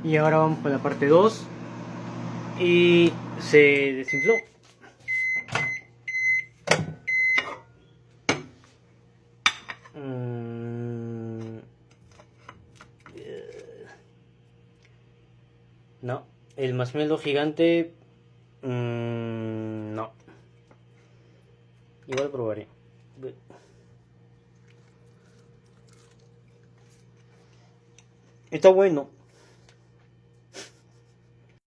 Y ahora vamos con la parte 2. Y se desinfló. No, el marshmallow gigante. No. Igual probaré. Está bueno.